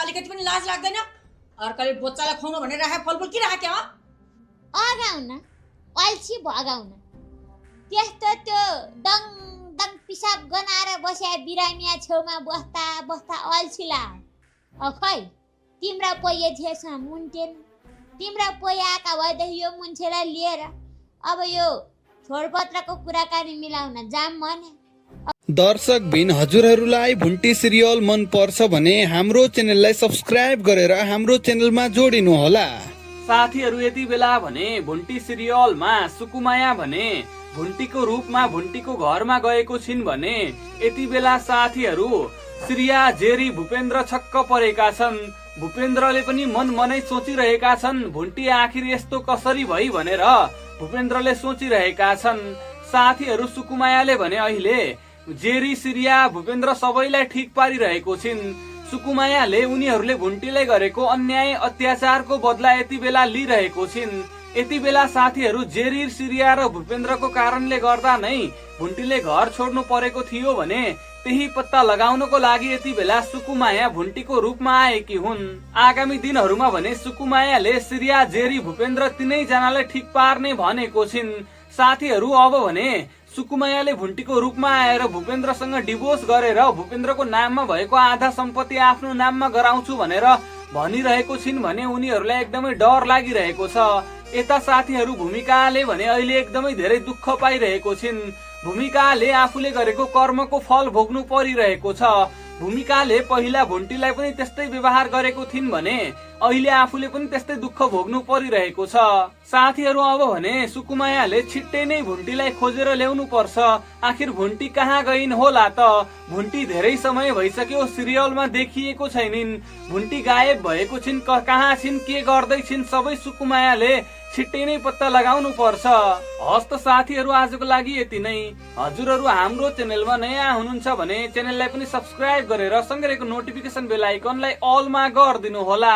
अलिकति पनि लाज लाग्दैन? अर्काले बच्चालाई खुवाउनु भनेर राखे फलफुल के राख्या? अगाउन अल्छी भगाउन त्यस्तो त्यो डङ डङ पिसाब गनाएर बस्या बिरामिया छेउमा बस्दा बस्दा अल्छी लाग्यो। खै तिम्रा पोइए थिएछ मुन्टेन, तिम्रा पोइ आएका भएदेखि यो मुन्छेलाई लिएर अब यो छोडपत्रको कुराकानी मिलाउन जाम भने। दर्शक बिन हजुरहरूलाई भुन्टी सिरियल मन पर्छ भने हाम्रो च्यानललाई सब्स्क्राइब गरेर हाम्रो च्यानलमा जोडिनु होला। साथीहरू यति बेला भने भुन्टी सिरियलमा सुकुमाया भने भुन्टीको रूपमा भुन्टीको घरमा गएको छिन् भने यति बेला साथीहरू श्रिया जेरी भूपेन्द्र छक्क परेका छन्। भूपेन्द्रले पनि मन मनै सोचिरहेका छन् भुन्टी आखिर यस्तो कसरी भई भनेर भूपेन्द्रले सोचिरहेका छन्। साथीहरू सुकुमायाले भने अहिले जेरी श्रिया भूपेन्द्र सबैलाई ठिक पारिरहेको छिन्। सुकुमायाले उनीहरूले भुन्टीले गरेको अन्याय अत्याचारको बदला यति बेला लिइरहेको छिन्। यति बेला साथीहरू जेरी श्रिया र भूपेन्द्रको कारणले गर्दा नै भुन्टीले घर छोड्नु परेको थियो भने त्यही पत्ता लगाउनको लागि यति बेला सुकुमाया भुन्टीको रूपमा आएकी हुन्। आगामी दिनहरूमा भने सुकुमायाले श्रिया जेरी भूपेन्द्र तीनैजनालाई ठिक पार्ने भनेको छिन्। साथीहरू अब भने सुकुमायाले भुन्टीको रूपमा आएर भूपेन्द्रसँग डिभोर्स गरेर भूपेन्द्रको नाममा भएको आधा सम्पत्ति आफ्नो नाममा गराउँछु भनेर भनिरहेको छिन् भने उनीहरूलाई एकदमै डर लागिरहेको छ। यता साथीहरू भूमिकाले भने अहिले एकदमै धेरै दुःख पाइरहेको छिन्। भूमिकाले आफूले गरेको कर्मको फल भोग्नु परिरहेको छ। भूमिकाले पहिला भुन्टीलाई पनि त्यस्तै व्यवहार गरेको थिइन् भने अहिले आफूले पनि त्यस्तै दुःख भोग्नु परिरहेको छ। साथीहरू अब भने सुकुमायाले छिट्टै नै भुन्टीलाई खोजेर ल्याउनु पर्छ। आखिर भुन्टी कहाँ गइन् होला त? भुन्टी धेरै समय भइसक्यो सिरियलमा देखिएको छैनिन्। भुन्टी गायब भएको छिन्, कहाँ छिन्, के गर्दै छिन्, सबै सुकुमायाले छिट्टै नै पत्ता लगाउनु पर्छ। हस्त साथीहरू आजको लागि यति नै। हजुरहरू हाम्रो च्यानलमा नयाँ हुनुहुन्छ भने च्यानललाई पनि सब्स्क्राइब गरेर सँगै रहेको नोटिफिकेसन बेल आइकनलाई अलमा गरिदिनु होला।